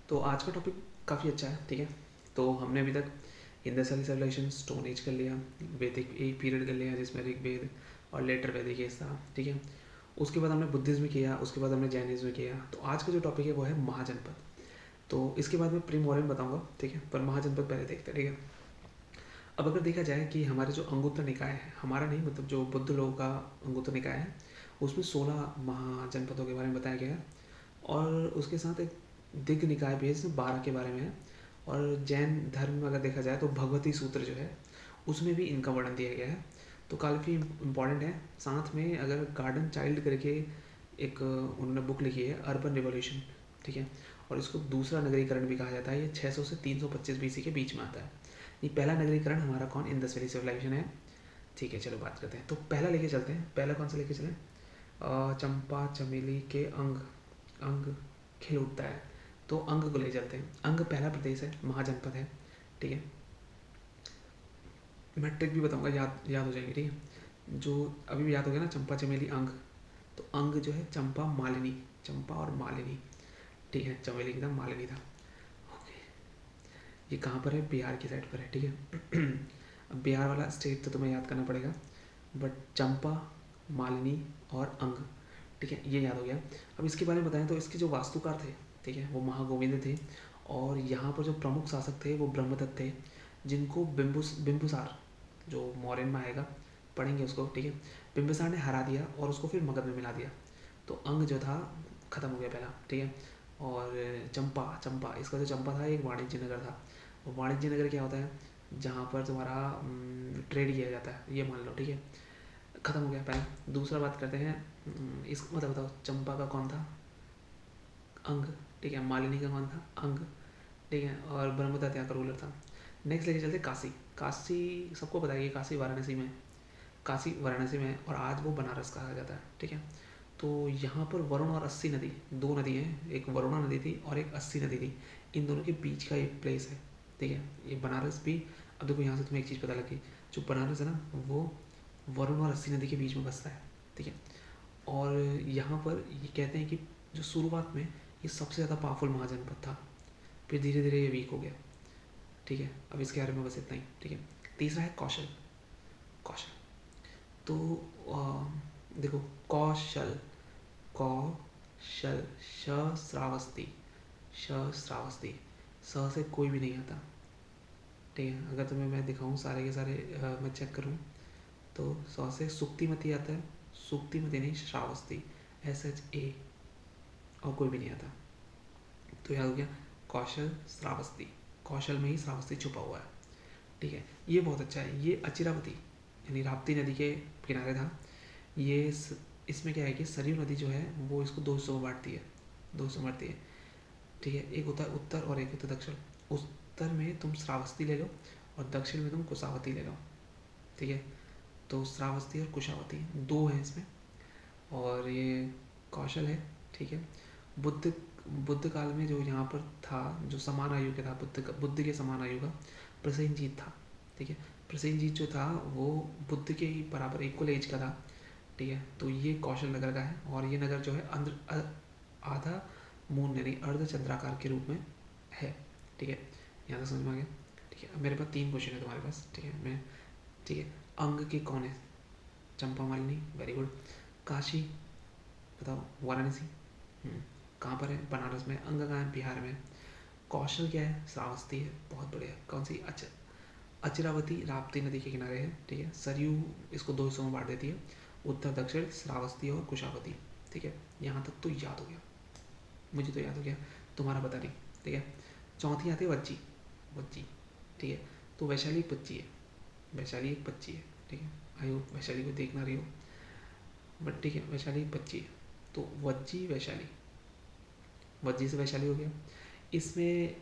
तो आज का टॉपिक काफ़ी अच्छा है, ठीक है। तो हमने अभी तक Indus valley civilisation, stone age कर लिया, वैदिक एक पीरियड कर लिया जिसमें ऋग्वेद और लेटर वैदिक एज था, ठीक है। उसके बाद हमने बुद्धिज्म किया, उसके बाद हमने जैनिज्म किया। तो आज का जो टॉपिक है वो है महाजनपद। तो इसके बाद मैं प्री मॉडर्न बताऊंगा, ठीक है, पर महाजनपद पहले देखते हैं, ठीक है। अब अगर देखा जाए कि हमारे जो अंगुत्तर निकाय है, हमारा नहीं मतलब जो बुद्ध लोगों का अंगुत्तर निकाय है, उसमें 16 महाजनपदों के बारे में बताया गया है। और उसके साथ एक दिग्ग निकाय भी है जिसमें 12 के बारे में है। और जैन धर्म में अगर देखा जाए तो भगवती सूत्र जो है उसमें भी इनका वर्णन दिया गया है। तो काफ़ी इम्पॉर्टेंट है। साथ में अगर गार्डन चाइल्ड करके एक उन्होंने बुक लिखी है, अर्बन रिवॉल्यूशन, ठीक है। और इसको दूसरा नगरीकरण भी कहा जाता है। ये 600 से 325 बीसी के बीच में आता है। ये पहला नगरीकरण हमारा कौन, इंडस वैली सिविलाइजेशन है, ठीक है। चलो बात करते हैं। तो पहला लेके चलते हैं। पहला कौन सा लेके चलें? चंपा चमेली के अंग, अंग खिल उठता है, तो अंग को ले चलते हैं। अंग पहला प्रदेश है, महाजनपद है, ठीक है। मैं ट्रिक भी बताऊंगा, याद याद हो जाएंगे, ठीक है। जो अभी भी याद हो गया ना, चंपा चमेली अंग। तो अंग जो है चंपा मालिनी, चंपा और मालिनी, ठीक है। चमेली की था, मालिनी था, ओके। ये कहाँ पर है? बिहार की साइड पर है, ठीक है। अब बिहार वाला स्टेट तो तुम्हें याद करना पड़ेगा, बट चंपा, मालिनी और अंग, ठीक है, ये याद हो गया। अब इसके बारे में बताएं तो इसके जो वास्तुकार थे, ठीक है, वो महागोविंद थे। और यहाँ पर जो प्रमुख शासक थे वो ब्रह्मदत्त थे, जिनको बिंबुसार, जो मौर्य में आएगा, पढ़ेंगे उसको, ठीक है। बिंबिसार ने हरा दिया और उसको फिर मगध में मिला दिया। तो अंग जो था खत्म हो गया पहला, ठीक है। और चंपा, चंपा इसका जो चंपा था एक वाणिज्य नगर था। और वाणिज्य नगर क्या होता है? जहाँ पर तुम्हारा ट्रेड किया जाता है, ये मान लो, ठीक है। खत्म हो गया पहला। दूसरा बात करते हैं, इसको मतलब बताओ, चंपा का कौन था? अंग, ठीक है। मालिनी का कौन था? अंग, ठीक है। और ब्रह्मदत्त यहाँ का रूलर था। नेक्स्ट लेके चलते काशी। काशी सबको पता है कि काशी वाराणसी में, काशी वाराणसी में है और आज वो बनारस कहा जाता है, ठीक है। तो यहाँ पर वरुण और अस्सी नदी, दो नदी हैं, एक वरुणा नदी थी और एक अस्सी नदी थी। इन दोनों के बीच का एक प्लेस है, ठीक है। ये बनारस भी, अब देखो यहाँ से तुम्हें एक चीज़ पता लगी, जो बनारस है ना वो वरुण और अस्सी नदी के बीच में बसता है, ठीक है। और यहाँ पर ये कहते हैं कि जो शुरुआत में ये सबसे ज़्यादा पावरफुल महाजनपद था, फिर धीरे धीरे ये वीक हो गया, ठीक है। अब इसके बारे में बस इतना ही, ठीक है। तीसरा है कौशल। कौशल तो देखो, कौशल, कौशल, श श्रावस्ती, श श्रावस्ती, स से कोई भी नहीं आता, ठीक है। अगर तुम्हें मैं दिखाऊं सारे के सारे, मैं चेक करूं तो स से सुक्तिमती आता है, सुक्तिमती नहीं, श्रावस्ती, SHA, और कोई भी नहीं आता। तो याद हो गया, कौशल श्रावस्ती, कौशल में ही श्रावस्ती छुपा हुआ है, ठीक है। ये बहुत अच्छा है। ये अचिरावती यानी राप्ती नदी के किनारे था। ये इसमें क्या है कि सरयू नदी जो है वो इसको दो हिस्सों में बांटती है, दो हिस्सों में बांटती है, ठीक है। एक होता है उत्तर और एक होता है दक्षिण। उत्तर में तुम श्रावस्ती ले लो और दक्षिण में तुम कुशावती ले लो, ठीक है। तो श्रावस्ती और कुशावती दो हैं इसमें। और ये कौशल है, ठीक है। बुद्ध, बुद्ध काल में जो यहाँ पर था, जो समान आयु के था, बुद्ध के समान आयु का प्रसेनजीत था, ठीक है। प्रसेनजीत जो था वो बुद्ध के ही बराबर इक्वल एज का था, ठीक है। तो ये कौशल नगर का है और ये नगर जो है आधा मून यानी अर्धचंद्राकार के रूप में है, ठीक है। यहाँ तक समझ में आ गया, ठीक है। अब मेरे पास 3 क्वेश्चन है तुम्हारे पास, ठीक है। मैं, ठीक है, अंग के कौन है? चंपा मालिनी, वेरी गुड। काशी बताओ, वाराणसी, कहाँ पर है? बनारस में। अंग कहाँ है? बिहार में। कौशल क्या है? श्रावस्ती है, बहुत बढ़िया। कौन सी? अच्छा, अचिरावती राप्ती नदी के किनारे है, ठीक है। सरयू इसको दो हिस्सों में बांट देती है, उत्तर दक्षिण, श्रावस्ती और कुशावती, ठीक है। यहाँ तक तो याद हो गया, मुझे तो याद हो गया, तुम्हारा पता नहीं, ठीक है। चौथी आती है वज्जी, वज्जी, ठीक है। तो वैशाली एक बच्ची है, वैशाली एक बच्ची है, ठीक है। आई होप वैशाली को देख ना रही हो, बट ठीक है, वैशाली एक बच्ची है। तो वज्जी वैशाली, वज्जी से वैशाली हो गया। इसमें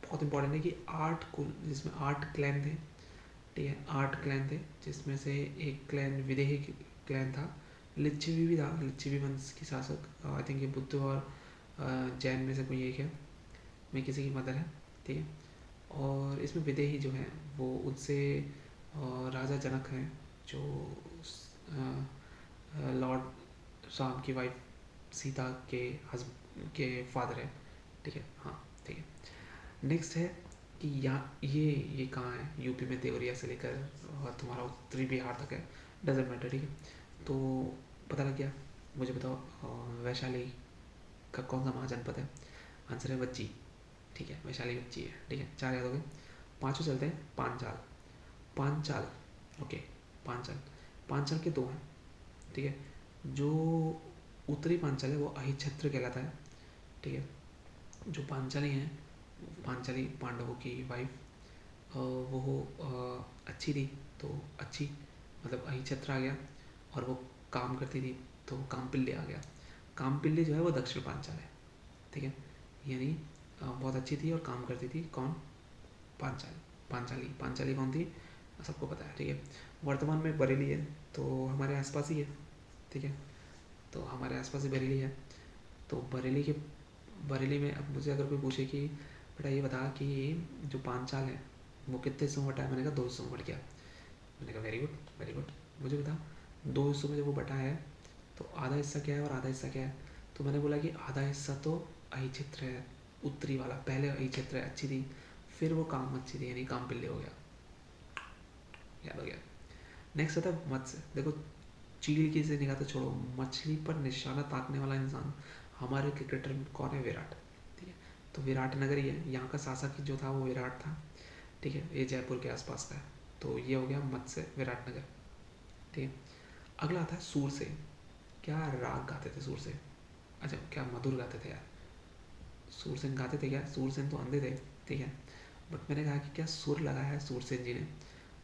बहुत इंपॉर्टेंट है कि 8 कुल, जिसमें 8 क्लैन थे, ठीक है। 8 क्लैन थे जिसमें से एक क्लैन विदेही क्लैन था। लिच्छवी भी था, लिच्छवी वंश की शासक, आई थिंक ये बुद्ध और जैन में से कोई एक है, मैं किसी की मदर है, ठीक है। और इसमें विदेही जो है वो उनसे राजा जनक हैं, जो लॉर्ड राम की वाइफ सीता के हस्ब के फादर है, ठीक है। हाँ, ठीक है। नेक्स्ट है कि यहाँ ये कहाँ है, यूपी में देवरिया से लेकर और तुम्हारा उत्तरी बिहार तक है, डजेंट मैटर, ठीक है। तो पता लग गया। मुझे बताओ वैशाली का कौन सा महाजनपद है? आंसर है वज्जी, ठीक है, वैशाली वज्जी है, ठीक है। 4 याद हो गए। पाँचों चलते हैं। पांचाल, पांचाल, ओके, पांचाल, पांचाल के 2 हैं, ठीक है। जो उत्तरी पांचाल है वो अहिच्छत्र कहलाता है, ठीक है। जो पांचाली हैं, पांचाली पांडवों की वाइफ, वो अच्छी थी, तो अच्छी मतलब अहिच्छत्र आ गया, और वो काम करती थी तो कामपिल्ले आ गया। कामपिल्ले जो है वो दक्षिण पांचाल है, ठीक है। यानी बहुत अच्छी थी और काम करती थी, कौन? पांचाल, पांचाली, पांचाली कौन थी? सबको पता है, ठीक है। वर्तमान में बरेली है, तो हमारे आसपास ही है, ठीक है। तो हमारे आसपास ही बरेली है। तो बरेली में अब मुझे अगर कोई पूछे कि बेटा ये बता कि जो पांचाल है वो कितने हिस्सों में बटा है, मैंने कहा 2 हिस्सों में बट गया। मैंने कहा वेरी गुड, वेरी गुड। मुझे बता 2 हिस्सों में जब वो बटा है तो आधा हिस्सा क्या है और आधा हिस्सा क्या है? तो मैंने बोला कि आधा हिस्सा तो अहिच्छत्र है, उत्तरी वाला। पहले अहिच्छत्र है, अच्छी थी, फिर वो काम अच्छी थी, यानी काम पिल्ले हो गया, याद हो गया। नेक्स्ट आता है मत्स्य। देखो चील की से निगाह तो छोड़ो, मछली पर निशाना ताकने वाला इंसान हमारे क्रिकेटर कौन है? विराट, ठीक है। तो विराट नगर ही है, यहाँ का शासक जो था वो विराट था, ठीक है। ये जयपुर के आसपास का है, तो ये हो गया मत्स्य विराट नगर, ठीक है। अगला आता है सूरसेन। क्या राग गाते थे सूरसेन? अच्छा, क्या मधुर गाते थे यार? सूरसेन गाते थे क्या? सूरसेन तो अंधे थे, ठीक है। बट मैंने कहा कि क्या सुर लगाया है सूरसेन जी ने,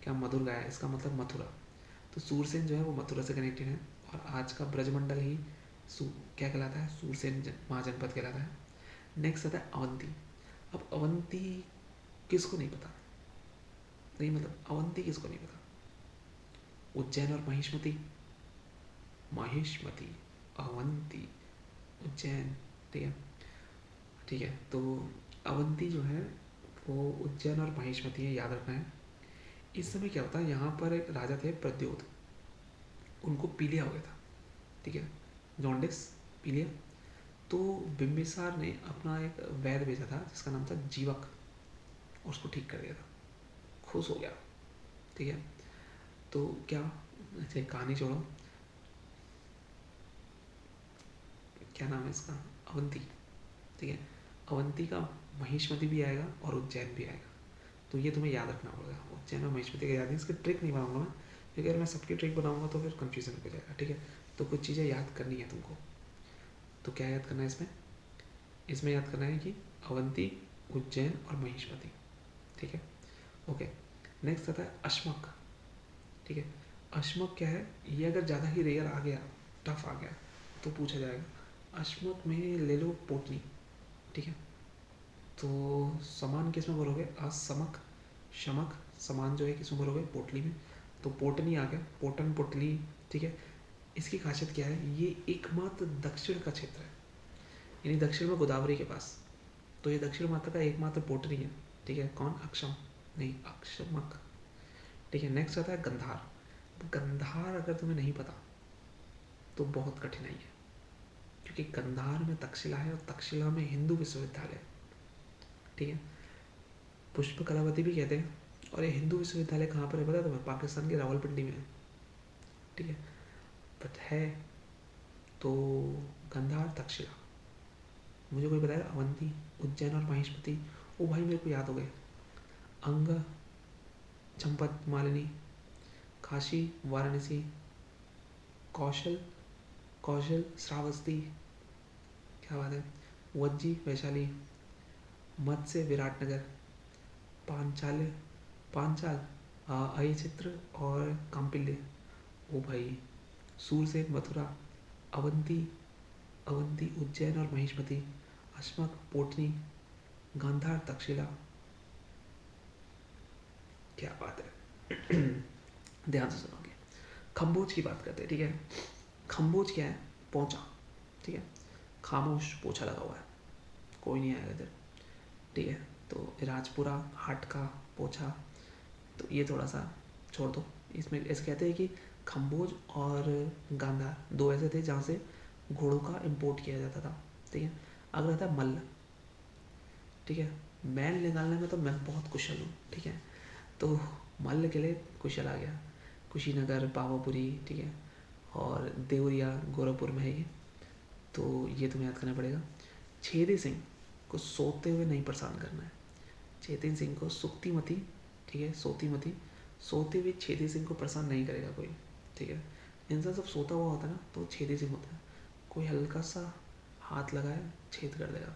क्या मधुर गाया है, इसका मतलब मथुरा। तो सूरसेन जो है वो मथुरा से कनेक्टेड है, और आज का ब्रजमंडल ही क्या कहलाता है? सूरसेन महाजनपद कहलाता है। नेक्स्ट आता है अवंती। अब अवंती किसको नहीं पता? नहीं मतलब अवंती किसको नहीं पता? उज्जैन और महिष्मती, माहिष्मती, अवंती, उज्जैन, ठीक है, ठीक है। तो अवंती जो है वो उज्जैन और महिष्मती है, याद रखना है। इस समय क्या होता है, यहाँ पर एक राजा थे प्रद्योत, उनको पीलिया हो गया था, ठीक है, जॉन्डिस, पीलिया। तो बिम्बिसार ने अपना एक वैद्य भेजा था जिसका नाम था जीवक, और उसको ठीक कर दिया था, खुश हो गया, ठीक है। तो क्या, अच्छा कहानी छोड़ो, क्या नाम है इसका? अवंती, ठीक है। अवंती का महिष्मती भी आएगा और उज्जैन भी आएगा, तो ये तुम्हें याद रखना पड़ेगा। उज्जैन और महिष्मती का याद है, इसकी ट्रिक नहीं बनाऊंगा मैं, क्योंकि अगर मैं सबकी ट्रिक बनाऊंगा तो फिर कन्फ्यूजन हो जाएगा, ठीक है। तो कुछ चीज़ें याद करनी है तुमको। तो क्या याद करना है इसमें? इसमें याद करना है कि अवंती, उज्जैन और महिष्मती, ठीक है, ओके। नेक्स्ट आता है अश्मक, ठीक है। अश्मक क्या है? ये अगर ज़्यादा ही रेयर आ गया, टफ आ गया, तो पूछा जाएगा। अश्मक में ले लो पोटनी, ठीक है। तो समान किस में भरोगे? असमक, शमक, समान जो है किस में भरोगे? पोटली में। तो पोटनी आ गया, पोटन, पोटली, ठीक है। इसकी खासियत क्या है? ये एकमात्र दक्षिण का क्षेत्र है, यानी दक्षिण में गोदावरी के पास। तो ये दक्षिण माता का एकमात्र पोटनी है, ठीक है। कौन? अक्षम, नहीं अक्षमक, ठीक है। नेक्स्ट आता है गंधार। गंधार अगर तुम्हें नहीं पता तो बहुत कठिनाई है, क्योंकि गंधार में तक्षशिला है और तक्षशिला में हिंदू विश्वविद्यालय है, ठीक है। पुष्प कलावती भी कहते हैं। और ये हिंदू विश्वविद्यालय कहाँ पर है पता है तुम्हें? पाकिस्तान के रावलपिंडी में है, ठीक है। बट है तो गंधार, तक्षशिला। मुझे कोई बताएगा अवंती, उज्जैन और महिष्मती? ओ भाई मेरे को याद हो गए, अंग, चंपत, मालिनी, काशी, वाराणसी, कौशल, कौशल, श्रावस्ती, क्या बात है, वज्जी, वैशाली, मत्स्य, विराटनगर, पांचाल, पांचाल, अहिचित्र और काम्पिल्य। ओ भाई, सूरसेन, मथुरा, अवंती, अवंती, उज्जैन और महिष्मती, अश्मक, पोटनी, गांधार, तक्षशिला, क्या बात है। ध्यान से सुनोगे। खम्बोज की बात करते हैं, ठीक है। खम्बोज क्या है? पोंचा, ठीक है। खामोश, पोछा लगा हुआ है, कोई नहीं आएगा इधर, ठीक है। तो राजपुरा, हाट का पोछा, तो ये थोड़ा सा छोड़ दो। इसमें ऐसे कहते हैं कि खम्बोज और गांधार 2 ऐसे थे जहाँ से घोड़ों का इम्पोर्ट किया जाता था, ठीक है। अगला था मल्ल। ठीक है। मैल निकालने में तो मैं बहुत कुशल हूँ, ठीक है। तो मल्ल के लिए कुशल आ गया। कुशीनगर, पावापुरी, ठीक है, और देवरिया गोरखपुर में है ये, तो ये तुम्हें याद करना पड़ेगा। छेदी सिंह को सोते हुए नहीं परेशान करना है। छेदी सिंह को सुक्ति मती, ठीक है, सोती मती, सोते हुए छेदी सिंह को परेशान नहीं करेगा कोई, ठीक है। इंसान जब सोता हुआ होता है ना तो छेदी सिंह होता है, कोई हल्का सा हाथ लगाए छेद कर देगा।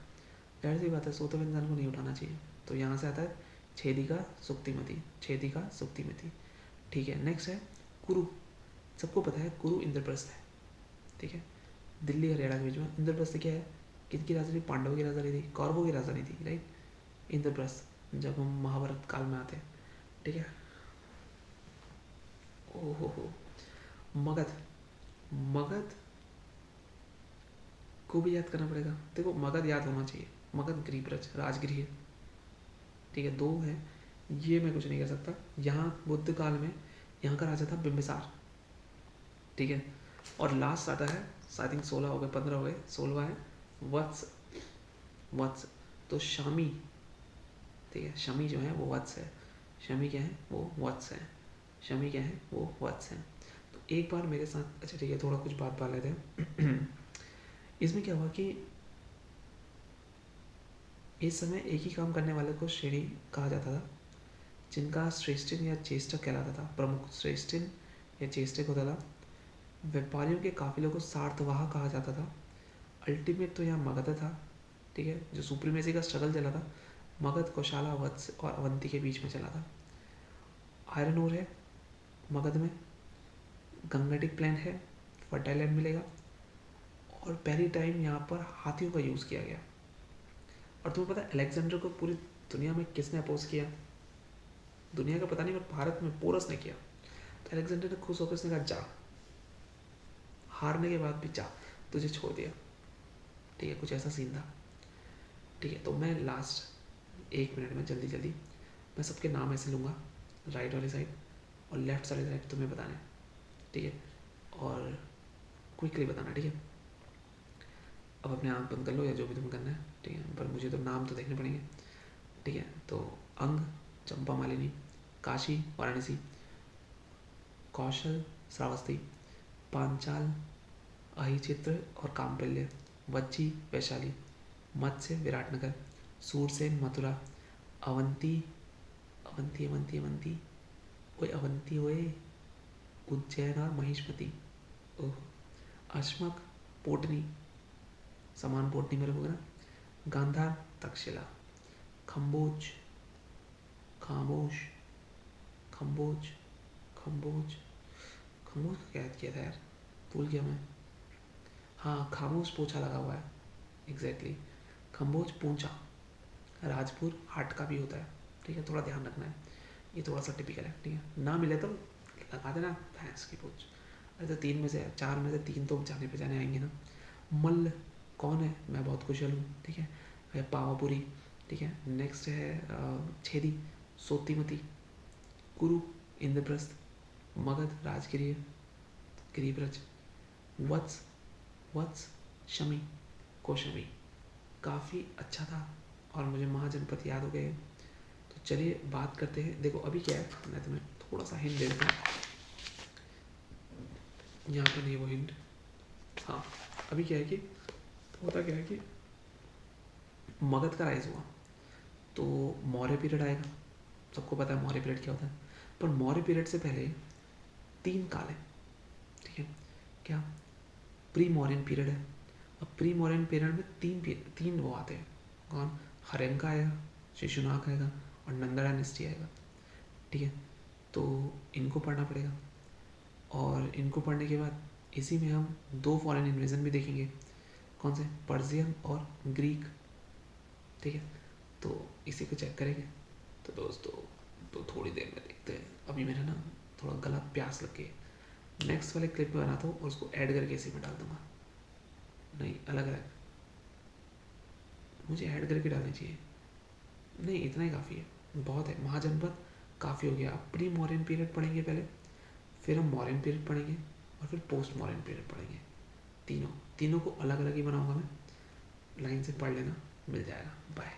जाहिर सी बात है, सोते हुए इंसान को नहीं उठाना चाहिए। तो यहाँ से आता है छेदी का सुक्तिमती, छेदी का सुक्तिमती, ठीक है। नेक्स्ट है कुरु। सबको पता है कुरु इंद्रप्रस्थ है, ठीक है। दिल्ली हरियाणा के बीच में इंद्रप्रस्थ क्या है, किसकी राजधानी? पांडवों की राजधानी थी, कौरवों की राजधानी थी, राइट। इंद्रप्रस्थ जब हम महाभारत काल में आते हैं, ठीक है। ओहो हो, मगध। मगध को भी याद करना पड़ेगा। देखो मगध याद होना चाहिए, मगध गिरिब्रज राजगृह, ठीक है। दो है, ये मैं कुछ नहीं कह सकता। यहाँ बुद्ध काल में यहाँ का राजा था बिम्बिसार, ठीक है। और लास्ट आता है, आई थिंक 16 हो गए, 15 हो गए, 16वां है वत्स। वत्स तो शामी, ठीक है। शमी जो है वो वत्स है, शमी क्या है? वो वत्स है। शमी क्या है? वो वत्स है। तो एक बार मेरे साथ, अच्छा ठीक है, थोड़ा कुछ बात पा लेते हैं। इसमें क्या हुआ कि इस समय एक ही काम करने वाले को श्रेणी कहा जाता था, जिनका श्रेष्ठिन या चेष्टक कहलाता था। प्रमुख श्रेष्ठिन या चेष्टक होता था। व्यापारियों के काफिलों को सार्थवाह कहा जाता था। अल्टीमेट तो यहाँ मगध था, ठीक है, जो सुप्रीमेसी का स्ट्रगल चला था। मगध, कौशाला, वत्स और अवंती के बीच में चला था। आयरन ओर है मगध में, गंगेटिक प्लेन है, फर्टाइल लैंड मिलेगा, और पहली टाइम यहाँ पर हाथियों का यूज़ किया गया। और तुम्हें पता है अलेक्जेंडर को पूरी दुनिया में किसने अपोज किया? दुनिया का पता नहीं, पर भारत में पोरस ने किया। तो अलेक्जेंडर ने खुश होकर उसने कहा जा, हारने के बाद भी जा, तुझे छोड़ दिया, ठीक है। कुछ ऐसा सीन था, ठीक है। तो मैं लास्ट 1 मिनट में जल्दी जल्दी मैं सबके नाम ऐसे लूँगा, राइट वाली साइड और लेफ्ट वाली साइड तुम्हें बताना है, ठीक है। और क्विकली बताना, ठीक है। अब अपने आँख बंद कर लो या जो भी तुम्हें करना है, ठीक है। पर मुझे तो नाम तो देखने पड़ेंगे, ठीक है। तो अंग चंपा मालिनी, काशी वाराणसी, कौशल श्रावस्ती, पांचाल अहिचित्र और काम्पल्य, वज्जी वैशाली, मत्स्य विराटनगर, सूरसेन मथुरा, अवंती अवंती अवंती अवंती ओए अवंती ओए उज्जैन और महिष्मति, ओह, अश्मक पोटनी, समान पोटनी मेरे को ना, गांधार तक्षशिला, खम्बोज, खामोश, खम्बोज, खम्बोज, खम्बोज का क्या याद किया था यार, भूल गया मैं। हाँ, खामोश पोछा लगा हुआ है, एग्जैक्टली। खम्बोज पूंछा, राजपुर हाट का भी होता है, ठीक है। थोड़ा ध्यान रखना है, ये थोड़ा सा टिपिकल है, ठीक है। ना मिले तो लगा देना भैंस की पूछ। अरे तो 3 में से 4 में से 3 तो जाने पे जाने आएंगे ना। मल्ल कौन है? मैं बहुत कुशल हूँ, ठीक है। है पावापुरी, ठीक है। नेक्स्ट है छेदी सोतीमती, कुरु इंद्रप्रस्थ, मगध राजगिरिय गिरिब्रज, वत्स वत्स शमी कौशमी। काफ़ी अच्छा था और मुझे महाजनपद याद हो गए। तो चलिए बात करते हैं। देखो अभी क्या है, मैं तुम्हें थोड़ा सा हिंट दे देता हूँ। यहाँ पर नहीं वो हिंट, हाँ। अभी क्या है कि होता क्या है कि मगध का राइज हुआ तो मौर्य पीरियड आएगा। सबको पता है मौर्य पीरियड क्या होता है, पर मौर्य पीरियड से पहले 3 काल है, ठीक है। क्या? प्री मौर्यन पीरियड है। अब प्री मौर्यन पीरियड में तीन वो आते हैं। कौन? हरेंका आएगा, शिशुनाग आएगा और नंदा डायनेस्टी आएगा, ठीक है। तो इनको पढ़ना पड़ेगा, और इनको पढ़ने के बाद इसी में हम 2 फॉरेन इन्वेजन भी देखेंगे। कौन से? पर्शियन और ग्रीक, ठीक है। तो इसी को चेक करेंगे। तो दोस्तों तो थोड़ी देर में देखते हैं। अभी मेरा ना थोड़ा गला प्यास लग गई, नेक्स्ट वाले क्लिप में बनाता हूँ और उसको ऐड करके इसी में डाल दूंगा। नहीं, अलग अलग मुझे ऐड करके डालनी चाहिए। नहीं, इतना ही काफ़ी है, बहुत है। महाजनपद काफ़ी हो गया। अब प्री मॉडर्न पीरियड पढ़ेंगे पहले, फिर हम मॉडर्न पीरियड पढ़ेंगे और फिर पोस्ट मॉडर्न पीरियड पढ़ेंगे। तीनों को अलग अलग ही बनाऊंगा मैं, लाइन से पढ़ लेना, मिल जाएगा। बाय।